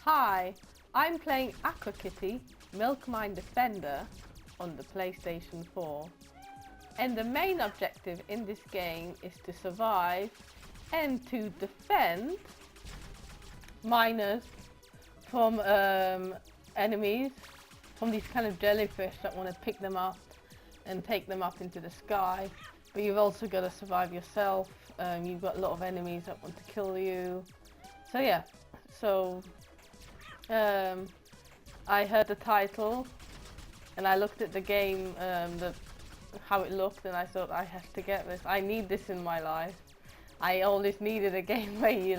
Hi, I'm playing Aqua Milk Mine Defender on the PlayStation 4. And the main objective in this game is to survive and to defend miners from enemies, from these kind of jellyfish that want to pick them up and take them up into the sky. But you've also got to survive yourself. You've got a lot of enemies that want to kill you. So yeah, I heard the title and I looked at the game, how it looked, and I thought I have to get this. I need this in my life. I always needed a game where you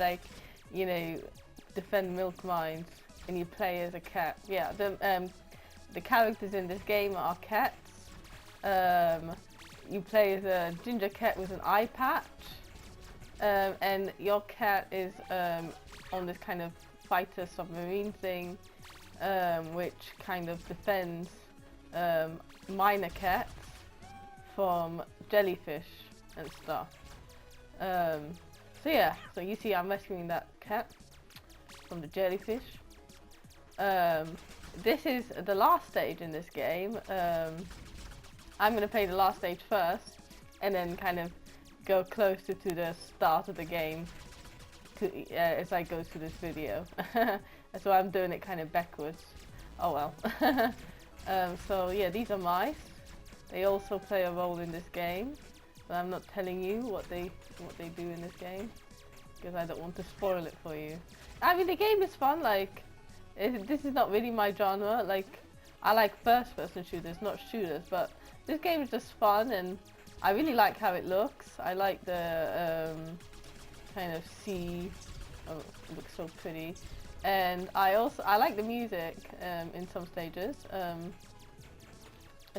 defend milk mines and you play as a cat. Yeah, the characters in this game are cats. You play as a ginger cat with an eye patch, and your cat is on this kind of fighter submarine thing, which kind of defends miner cats from jellyfish and stuff. So yeah, so you see I'm rescuing that cat from the jellyfish. This is the last stage in this game. I'm going to play the last stage first and then kind of go closer to the start of the game as I go through this video. So I'm doing it kind of backwards. Oh well. So yeah, these are mice. They also play a role in this game, but I'm not telling you what they do in this game because I don't want to spoil it for you. I mean, the game is fun. Like, this is not really my genre. Like, I like first-person shooters, not shooters, but this game is just fun, and I really like how it looks. I like the kind of sea. Oh, it looks so pretty. And I like the music in some stages. I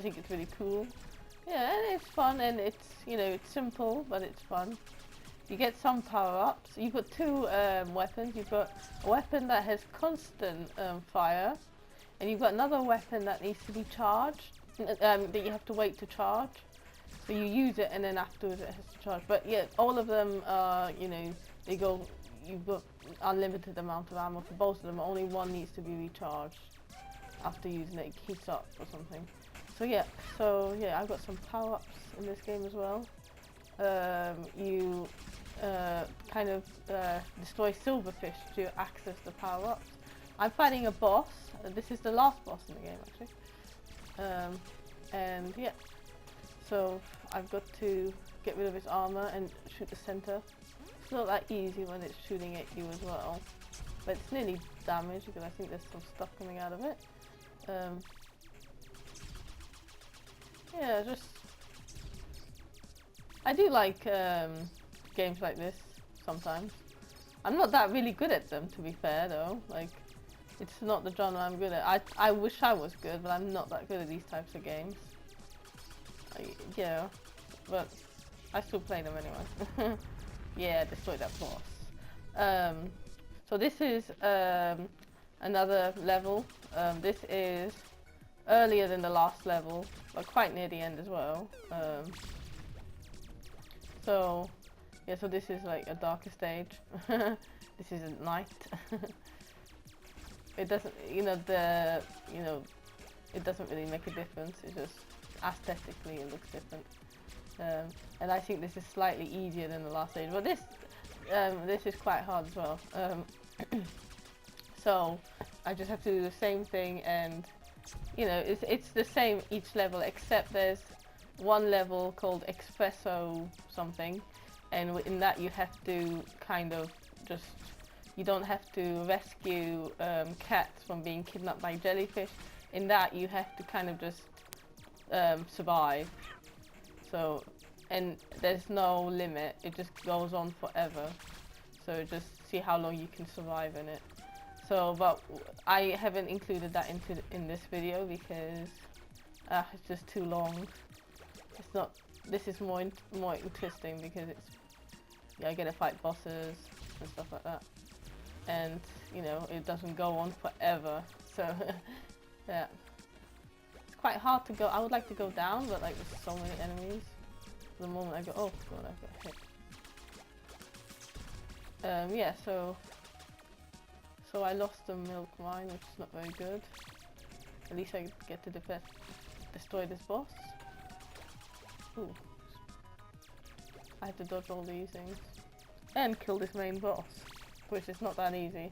think it's really cool. Yeah, and it's fun, and it's simple, but it's fun. You get some power-ups. You've got two weapons. You've got a weapon that has constant fire, and you've got another weapon that needs to be charged, that you have to wait to charge. So you use it, and then afterwards it has to charge. But yeah, all of them are, they go. You've got unlimited amount of ammo for both of them. Only one needs to be recharged after using it. It heats up or something. So yeah, I've got some power-ups in this game as well. You kind of destroy silverfish to access the power-ups. I'm fighting a boss. This is the last boss in the game, actually. And yeah, so I've got to get rid of his armor and shoot the center. It's not that easy when it's shooting at you as well, but it's nearly damaged because I think there's some stuff coming out of it. Yeah, I do like games like this sometimes. I'm not that really good at them, to be fair, though. Like, it's not the genre I'm good at. I wish I was good, but I'm not that good at these types of games. Yeah, but I still play them anyway. Yeah, destroy that boss. So this is another level. This is earlier than the last level, but quite near the end as well. So yeah, so this is like a darker stage. This is at night. It doesn't, it doesn't really make a difference. It's just aesthetically it looks different. And I think this is slightly easier than the last stage, but this is quite hard as well. So I just have to do the same thing, and it's the same each level, except there's one level called Espresso something, and in that you have to kind of you don't have to rescue cats from being kidnapped by jellyfish. In that you have to kind of just survive. So, and there's no limit, it just goes on forever. So just see how long you can survive in it. So, but I haven't included that in this video because it's just too long. It's not. This is more interesting because I get to fight bosses and stuff like that, and it doesn't go on forever. So yeah. Quite hard to go. I would like to go down, but like there's so many enemies. The moment I go, oh god, I got hit. Yeah, so so I lost the milk mine, which is not very good. At least I get to destroy this boss. Ooh. I have to dodge all these things. And kill this main boss, which is not that easy.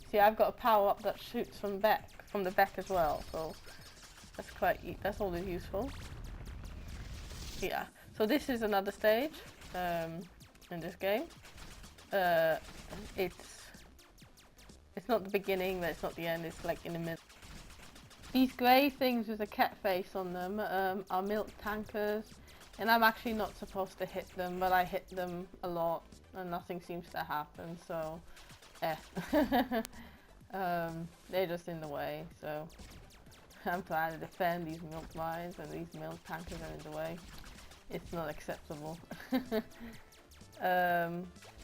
See, I've got a power up that shoots from the back as well, so that's always useful. Yeah, so this is another stage in this game. It's not the beginning, but it's not the end. It's like in the middle. These grey things with a cat face on them are milk tankers, and I'm actually not supposed to hit them, but I hit them a lot, and nothing seems to happen. So, they're just in the way. So I'm trying to defend these milk mines, and these milk tankers are in the way. It's not acceptable.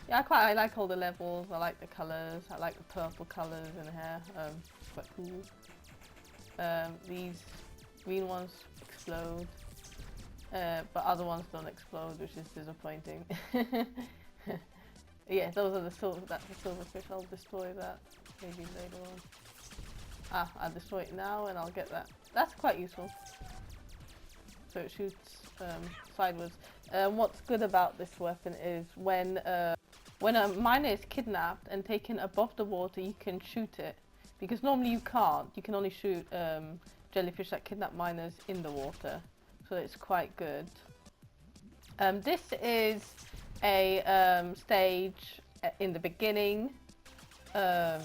Yeah, I like all the levels. I like the colours. I like the purple colours in here. It's quite cool. These green ones explode, but other ones don't explode, which is disappointing. Yeah, those are the that's the silverfish. I'll destroy that maybe later on. Ah, I'll destroy it now and I'll get that. That's quite useful. So it shoots sideways. What's good about this weapon is when a miner is kidnapped and taken above the water, you can shoot it. Because normally you can't. You can only shoot jellyfish that kidnap miners in the water. So it's quite good. This is a stage in the beginning. Yeah,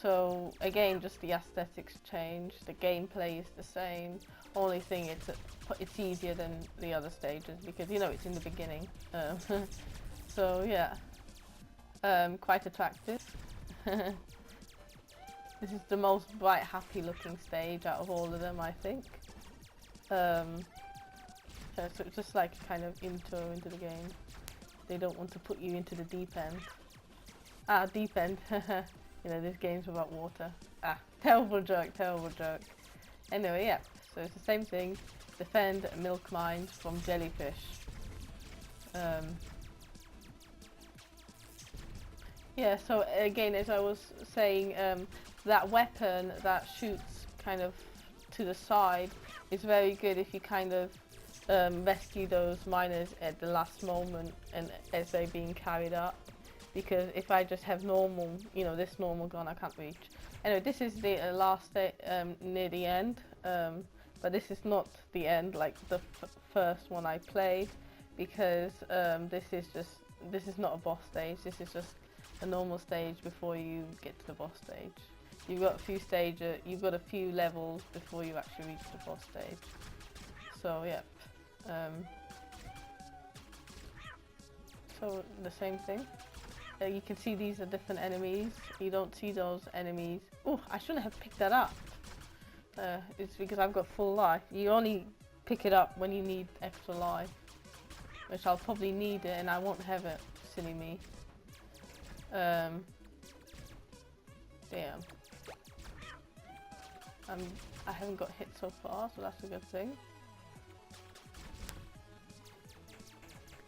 so again, just the aesthetics change. The gameplay is the same. Only thing it's easier than the other stages because you know it's in the beginning. So yeah, quite attractive. This is the most bright, happy looking stage out of all of them, I think. So it's just like a kind of intro into the game. They don't want to put you into the deep end. Ah, deep end. You know, this game's about water. Ah, terrible joke, terrible joke. Anyway, yeah, so it's the same thing. Defend milk mines from jellyfish. Yeah, so again, as I was saying, that weapon that shoots kind of to the side is very good if you kind of rescue those miners at the last moment and as they're being carried up. Because if I just have normal, you know, this normal gun, I can't reach. Anyway, this is the last near the end, but this is not the end like the first one I played, because this is not a boss stage. This is just a normal stage before you get to the boss stage. You've got a few levels before you actually reach the boss stage. So yeah, so the same thing. You can see these are different enemies. You don't see those enemies. Oh, I shouldn't have picked that up. It's because I've got full life. You only pick it up when you need extra life, which I'll probably need it and I won't have it. Silly me. Damn. I haven't got hit so far, so that's a good thing.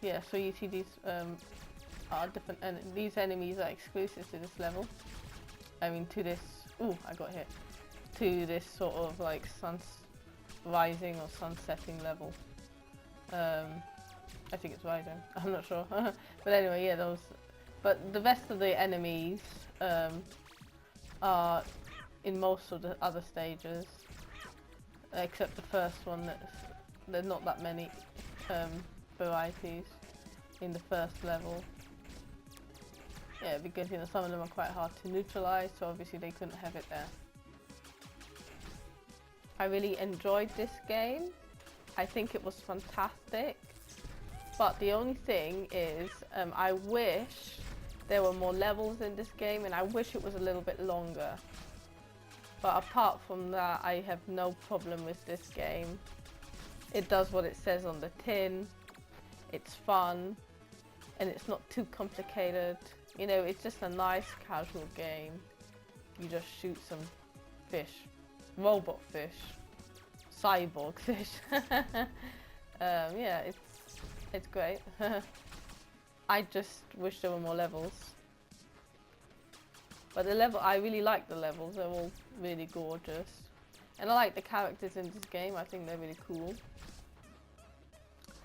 Yeah, so you see these are different, and these enemies are exclusive to this level. I mean, to this. Ooh, I got hit. To this sort of like rising or sunsetting level. I think it's rising. I'm not sure. But anyway, yeah, those. But the rest of the enemies are in most of the other stages, except the first one. There's not that many varieties in the first level. Yeah, because you know some of them are quite hard to neutralize, so obviously they couldn't have it there. I really enjoyed this game. I think it was fantastic. But the only thing is, I wish there were more levels in this game, and I wish it was a little bit longer. But apart from that, I have no problem with this game. It does what it says on the tin. It's fun, and it's not too complicated. You know, it's just a nice casual game. You just shoot some fish, robot fish, cyborg fish. Yeah, it's great. I just wish there were more levels. But I really like the levels. They're all really gorgeous. And I like the characters in this game. I think they're really cool.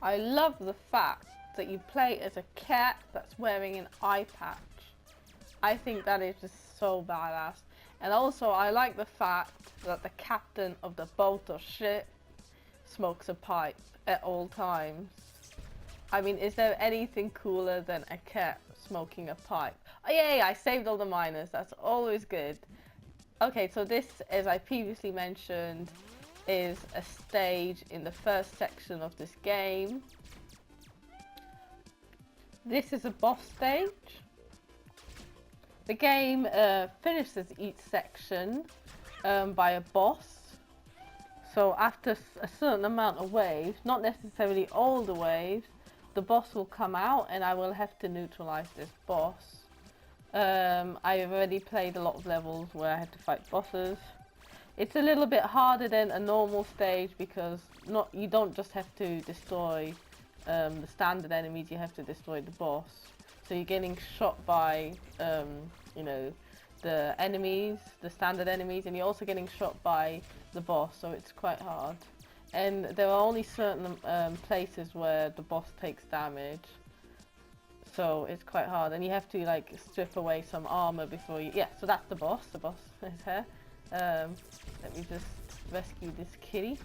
I love the fact that you play as a cat that's wearing an eye patch. I think that is just so badass. And also, I like the fact that the captain of the boat or ship smokes a pipe at all times. I mean, is there anything cooler than a cat smoking a pipe? Oh yay, I saved all the miners. That's always good. Okay, so this, as I previously mentioned, is a stage in the first section of this game. This is a boss stage. The game finishes each section by a boss. So after a certain amount of waves, not necessarily all the waves, the boss will come out and I will have to neutralize this boss. I've already played a lot of levels where I had to fight bosses. It's a little bit harder than a normal stage because you don't just have to destroy the standard enemies, you have to destroy the boss. So you're getting shot by, you know, the enemies, the standard enemies, and you're also getting shot by the boss, so it's quite hard. And there are only certain places where the boss takes damage, so it's quite hard. And you have to like strip away some armor before you... Yeah, so that's the boss is here. Let me just rescue this kitty.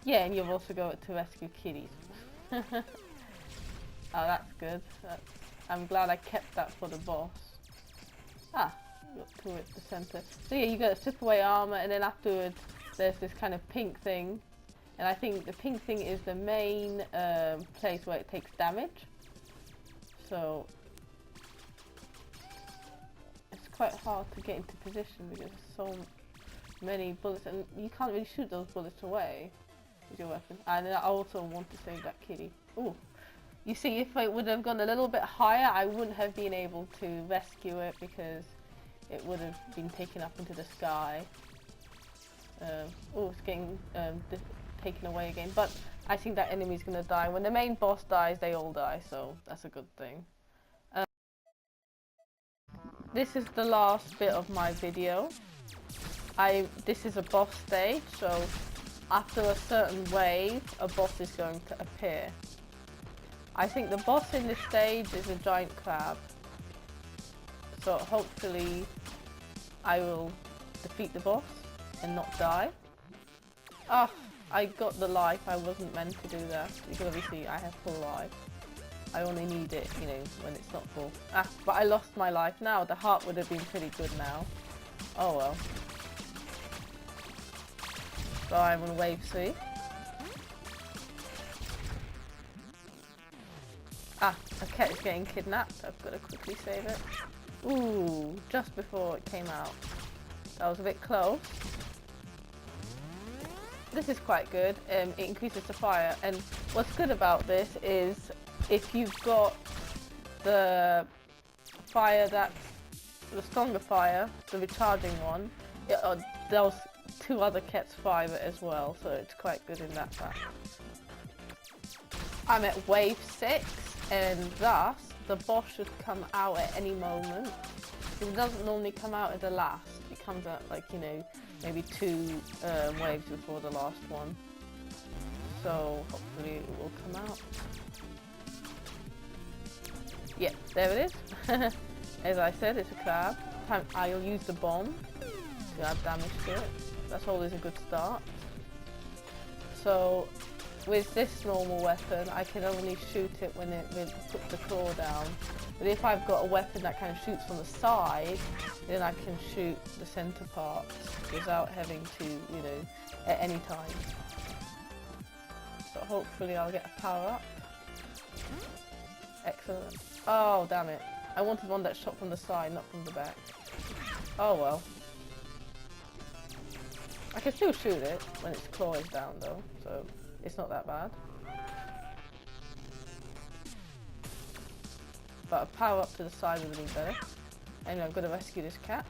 Yeah, and you've also got to rescue kitties. Oh, that's good. I'm glad I kept that for the boss. Ah, look towards the center. So yeah, you gotta strip away armor, and then afterwards there's this kind of pink thing. And I think the pink thing is the main place where it takes damage. So it's quite hard to get into position because there's so many bullets, and you can't really shoot those bullets away with your weapon. And I also want to save that kitty. Ooh. You see, if I would have gone a little bit higher, I wouldn't have been able to rescue it because it would have been taken up into the sky. Oh, it's getting taken away again. But I think that enemy's gonna die. When the main boss dies, they all die, so that's a good thing. This is the last bit of my video. This is a boss stage, so after a certain wave, a boss is going to appear. I think the boss in this stage is a giant crab. So hopefully I will defeat the boss and not die. Ah, I got the life. I wasn't meant to do that. Because obviously I have full life. I only need it, you know, when it's not full. Ah, but I lost my life now. The heart would have been pretty good now. Oh well. So I'm on wave 3. Ah, a cat is getting kidnapped. I've got to quickly save it. Ooh, just before it came out. That was a bit close. This is quite good. It increases the fire. And what's good about this is if you've got the fire that's the stronger fire, the recharging one, those 2 other cats fire it as well. So it's quite good in that fact. I'm at wave 6. And thus, the boss should come out at any moment. It doesn't normally come out at the last. It comes out like, you know, maybe 2 waves before the last one. So hopefully it will come out. Yeah, there it is. As I said, it's a crab. I'll use the bomb to add damage to it. That's always a good start. So with this normal weapon, I can only shoot it when it puts the claw down. But if I've got a weapon that kind of shoots from the side, then I can shoot the center parts without having to, you know, at any time. So hopefully I'll get a power up. Excellent. Oh, damn it. I wanted one that shot from the side, not from the back. Oh well. I can still shoot it when its claw is down though, so it's not that bad. But a power up to the side would have been better. Anyway, I'm going to rescue this cat.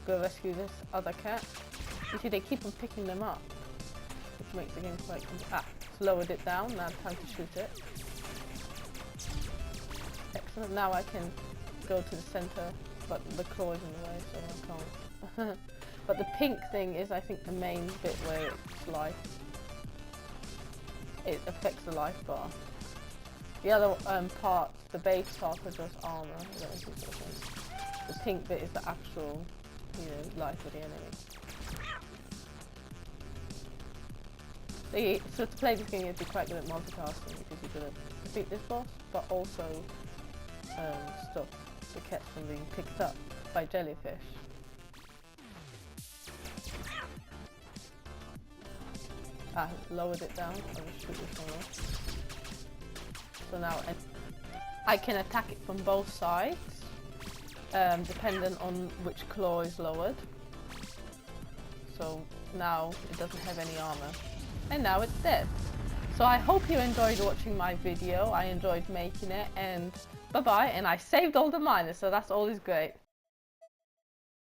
Go rescue this other cat. You see, they keep on picking them up. which makes the game quite lowered it down. Now time to shoot it. Excellent. Now I can go to the center, but the claw is in the way, so I can't. But the pink thing is, I think, the main bit where it's life. It affects the life bar. The other part, the base part, are just armor. The pink bit is the actual, life of the enemy. So to play this game, you have to be quite good at multitasking because you're going to defeat this boss, but also stop the cat from being picked up by jellyfish. Lowered it down. I'll just shoot this one off. So now I can attack it from both sides, dependent on which claw is lowered. So now it doesn't have any armor. And now it's dead. So I hope you enjoyed watching my video. I enjoyed making it, and bye bye. And I saved all the miners, so that's always great.